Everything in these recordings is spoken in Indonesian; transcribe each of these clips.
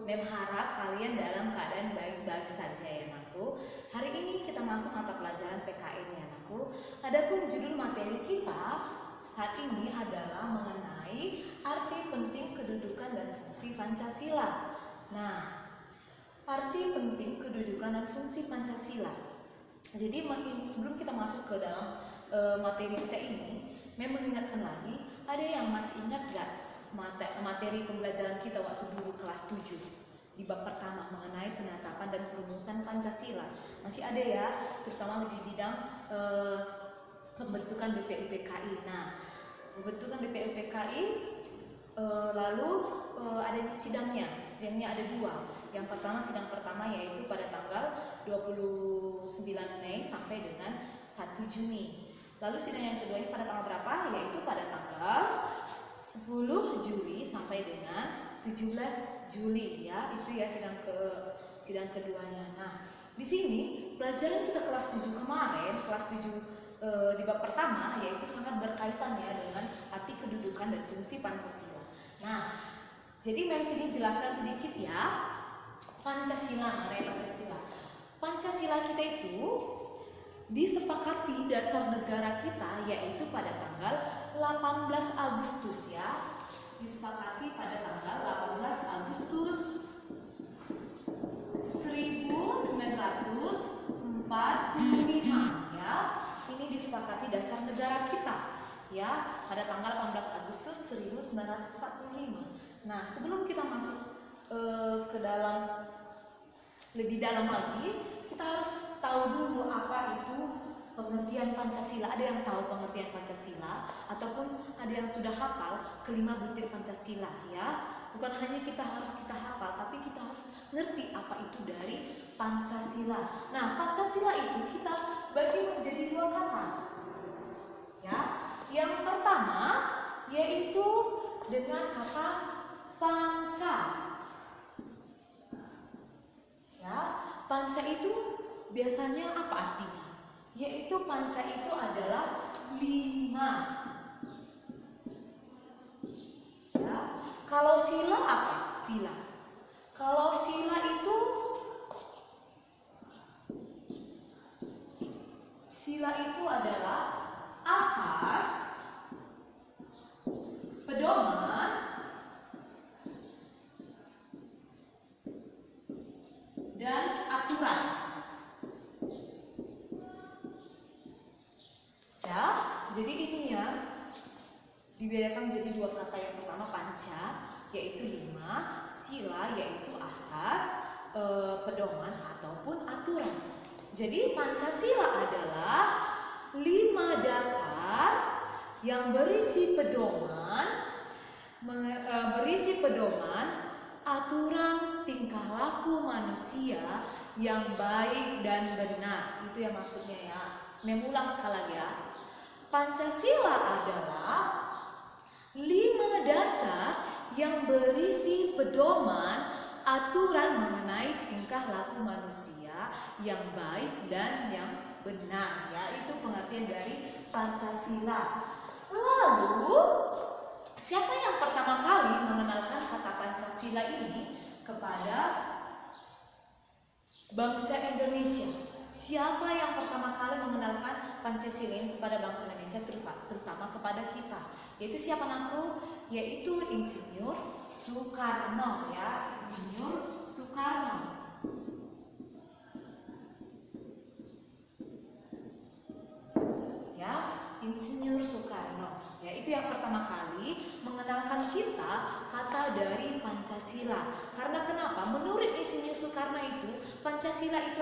Mem harap kalian dalam keadaan baik-baik saja ya anakku. Hari ini kita masuk mata pelajaran PKN ya anakku. Adapun judul materi kita saat ini adalah mengenai arti penting kedudukan dan fungsi Pancasila. Nah, arti penting kedudukan dan fungsi Pancasila. Jadi sebelum kita masuk ke dalam materi kita ini, memang mengingatkan lagi, ada yang masih ingat gak materi pembelajaran kita waktu dulu kelas 7 di bab pertama mengenai penetapan dan perumusan Pancasila? Masih ada ya, terutama di bidang pembentukan BPUPKI. Nah, pembentukan BPUPKI lalu adanya sidangnya ada dua. Yang pertama, sidang pertama yaitu pada tanggal 29 Mei sampai dengan 1 Juni. Lalu sidang yang kedua ini pada tanggal berapa? Yaitu pada tanggal 10 Juli sampai dengan 17 Juli ya. Itu ya sidang keduanya. Nah, di sini pelajaran kita kelas 7 kemarin, kelas 7 di bab pertama yaitu sangat berkaitan ya dengan arti kedudukan dan fungsi Pancasila. Nah, jadi Mem sini jelaskan sedikit ya. Pancasila, Pancasila kita itu disepakati dasar negara kita yaitu pada tanggal 18 Agustus ya. Disepakati pada tanggal 18 Agustus 1945 ya. Ini disepakati dasar negara kita ya pada tanggal 18 Agustus 1945. Nah, sebelum kita masuk ke dalam lebih dalam lagi, kita harus tahu dulu apa itu pengertian Pancasila. Ada yang tahu pengertian Pancasila ataupun ada yang sudah hafal kelima butir Pancasila ya. Bukan hanya kita hafal, tapi kita harus ngerti apa itu dari Pancasila. Nah, Pancasila itu kita bagi menjadi dua kata ya. Yang pertama yaitu dengan kata panca ya. Panca itu biasanya apa artinya? Yaitu panca itu adalah 5 ya. Kalau sila apa? Kalau sila itu adalah asas, pedoman, dan aturan ya. Jadi ini ya dibedakan menjadi dua kata. Yang pertama panca yaitu 5, sila yaitu asas, pedoman ataupun aturan. Jadi Pancasila adalah 5 dasar yang berisi pedoman, aturan tingkah laku manusia yang baik dan benar. Itu yang maksudnya ya. Mengulang sekali lagi ya. Pancasila adalah 5 dasar yang berisi pedoman, aturan mengenai tingkah laku manusia yang baik dan yang benar ya. Itu pengertian dari Pancasila. Lalu siapa yang pertama kali mengenalkan kata Pancasila ini kepada bangsa Indonesia? Siapa yang pertama kali mengenalkan Pancasila ini kepada bangsa Indonesia, terutama kepada kita? Yaitu siapa anakku? Yaitu Insinyur Soekarno ya. Insinyur Soekarno ya. Insinyur Soekarno ya, itu yang pertama kali mengenalkan kita kata dari Pancasila. Karena kenapa? Menurut Insinyur Soekarno itu Pancasila itu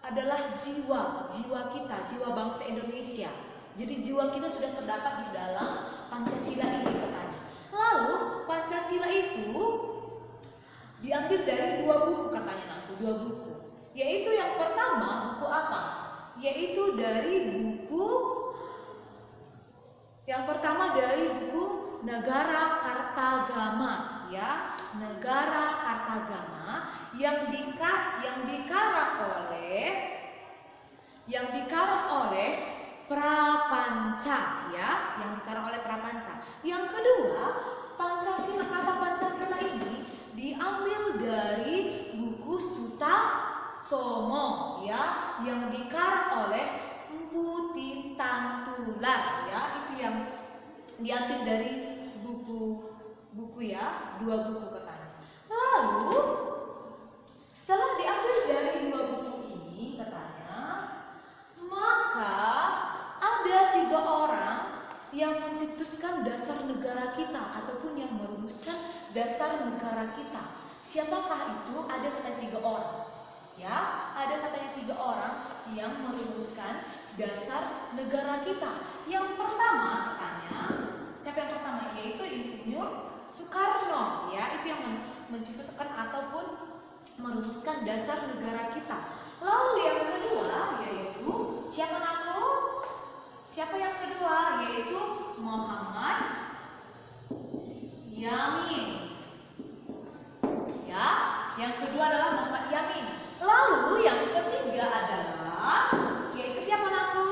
adalah jiwa kita, jiwa bangsa Indonesia. Jadi jiwa kita sudah terdapat di dalam Pancasila ini katanya. Lalu Pancasila itu diambil dari 2 buku katanya nanti, 2 buku. Yaitu yang pertama buku apa? Yaitu dari buku Negara Kartagama ya. Negara Kartagama yang dikarang oleh Prapanca ya, Yang kedua, kata Pancasila ini 2 buku katanya. Lalu setelah diambil dari 2 buku ini katanya, maka ada 3 orang yang mencetuskan dasar negara kita ataupun yang merumuskan dasar negara kita. Siapakah itu? Ada katanya 3 orang. Ya, ada katanya 3 orang yang merumuskan dasar negara kita. Yang pertama katanya, siapa yang pertama? Yaitu Insinyur Soekarno. Ya, itu yang mencetuskan ataupun merumuskan dasar negara kita. Lalu yang kedua yaitu siapa aku? Siapa yang kedua? Yaitu Muhammad Yamin. Ya, yang kedua adalah Muhammad Yamin. Lalu yang ketiga adalah yaitu siapa aku?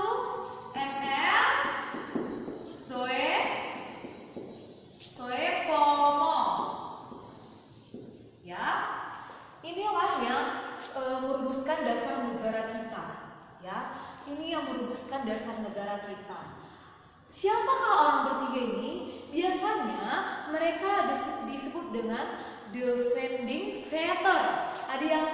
MR Soepomo. Ya, inilah yang merumuskan dasar negara kita. Ya, ini yang merumuskan dasar negara kita. Siapakah orang bertiga ini? Biasanya mereka disebut dengan the founding father. Ada yang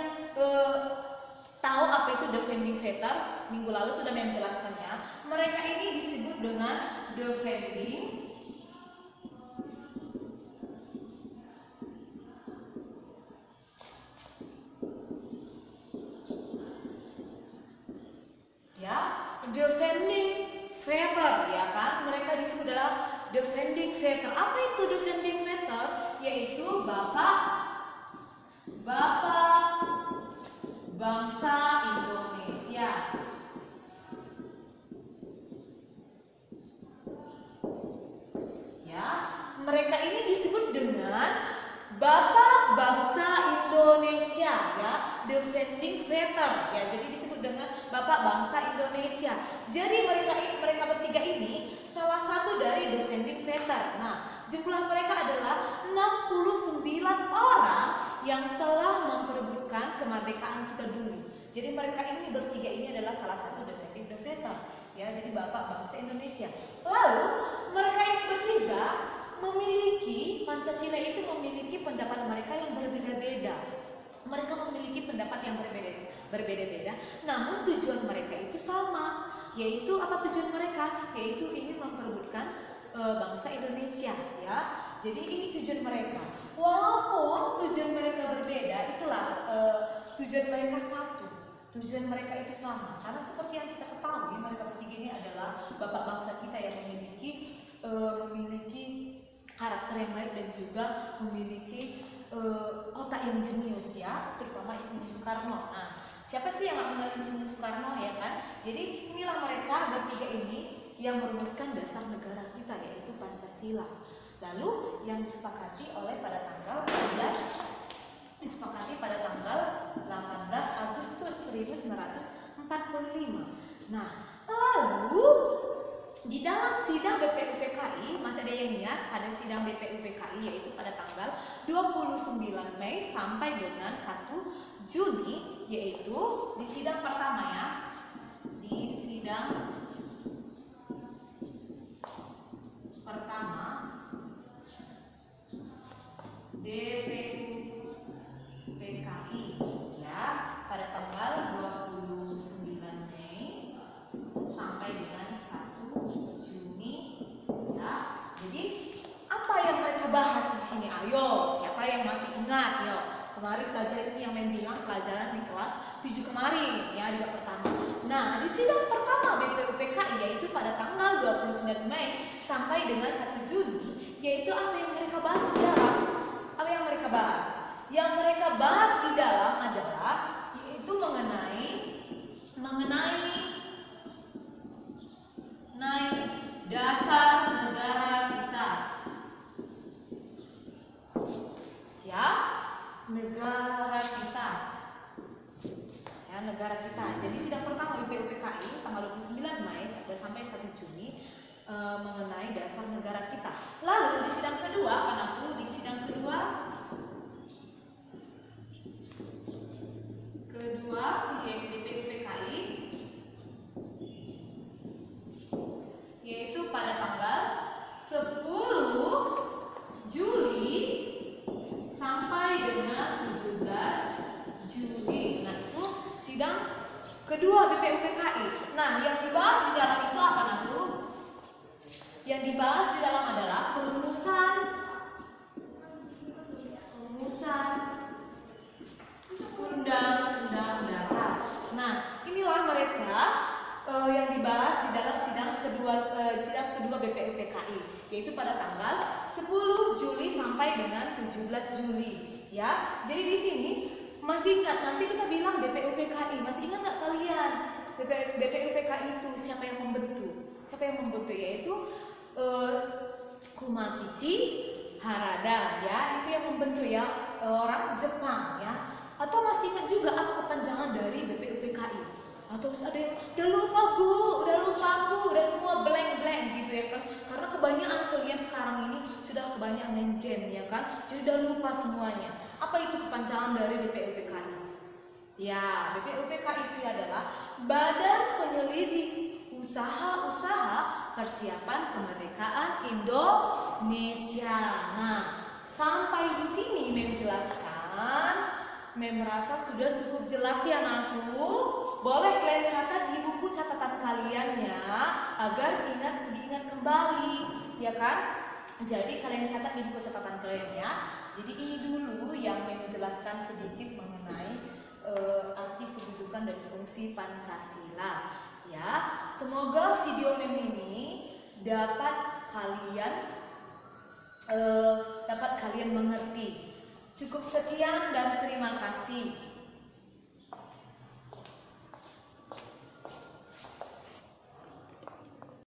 tahu apa itu the founding father? Minggu lalu sudah menjelaskannya. Mereka ini disebut dengan the founding father, ya kan? Mereka disebut adalah the founding father. Apa itu the founding father? Yaitu bapak bangsa Indonesia. Ya, mereka ini disebut dengan bapak bangsa Indonesia, ya, the founding father. Ya, jadi disebut dengan bapak bangsa Indonesia. Jadi mereka bertiga ini salah satu dari the founding father. Nah, jumlah mereka adalah 69 orang yang telah memperebutkan kemerdekaan kita dulu. Jadi mereka ini bertiga ini adalah salah satu the founding father. Ya, jadi bapak bangsa Indonesia. Lalu mereka ini bertiga memiliki, Pancasila itu memiliki pendapat mereka yang berbeda-beda. Mereka memiliki pendapat yang berbeda-beda, namun tujuan mereka itu sama. Yaitu apa tujuan mereka? Yaitu ingin memperebutkan bangsa Indonesia, ya. Jadi ini tujuan mereka. Walaupun tujuan mereka berbeda, itulah tujuan mereka satu. Tujuan mereka itu sama. Karena seperti yang kita ketahui, mereka bertiga ini adalah bapak bangsa kita yang memiliki karakter yang baik dan juga memiliki otak yang jenius, ya, terutama Insinyur Soekarno. Nah, siapa sih yang nggak kenal Insinyur Soekarno, ya kan? Jadi inilah mereka bertiga ini yang merumuskan dasar negara kita, yaitu Pancasila. Lalu yang disepakati pada tanggal 18 Agustus 1945. Nah, lalu di dalam sidang BPUPKI, masih ada yang ingat pada sidang BPUPKI yaitu pada tanggal 29 Mei sampai dengan 1 Juni, yaitu di sidang pertama, ya. Di sidang pertama BPUPKI, ya, pada tanggal 29 Mei sampai dengan 1 Juni, ya. Jadi apa yang mereka bahas di sini? Ayo, siapa yang masih ingat? Yo, kemarin pelajaran ini yang bilang pelajaran di kelas 7 kemarin, ya, di bab pertama. Nah, di sidang pertama BPUPKI yaitu pada tanggal 29 Mei sampai dengan 1 Juni, yaitu apa yang mereka bahas di dalam? Apa yang mereka bahas? Yang mereka bahas di dalam adalah yaitu mengenai dasar negara kita, ya, negara kita, ya, negara kita. Jadi sidang pertama BPUPKI tanggal 29 Mei sampai 1 Juni mengenai dasar negara kita. Lalu di sidang kedua, anakku, di sidang kedua BPUPKI yaitu pada tanggal 10 Juli kedua BPUPKI. Nah, yang dibahas di dalam itu apa, Nagu? Yang dibahas di dalam adalah perumusan Undang-Undang Dasar. Nah, inilah mereka yang dibahas di dalam sidang kedua BPUPKI, yaitu pada tanggal 10 Juli sampai dengan 17 Juli. Ya, jadi di sini masih ingat, nanti kita bilang BPUPKI, masih ingat nggak kalian? BPUPKI itu siapa yang membentuk? Siapa yang membentuk? Yaitu Kumakichi Harada, ya, itu yang membentuk, ya, orang Jepang, ya. Atau masih ingat juga apa kepanjangan dari BPUPKI? Atau ada yang udah lupa bu, udah semua blank gitu ya kan? Karena kebanyakan kalian sekarang ini sudah kebanyakan main game, ya kan? Jadi udah lupa semuanya. Apa itu kepanjangan dari BPUPKI? Ya, BPUPKI itu adalah Badan Penyelidik Usaha-Usaha Persiapan Kemerdekaan Indonesia. Nah, sampai di sini Mem jelaskan. Mem merasa sudah cukup jelas ya, Naku. Boleh kalian catat di buku catatan kalian ya, agar diingat kembali, ya kan? Jadi kalian catat di buku catatan kalian ya. Jadi ini dulu yang Mem menjelaskan sedikit mengenai arti kedudukan dan fungsi Pancasila. Ya, semoga video Mem ini dapat kalian mengerti. Cukup sekian dan terima kasih.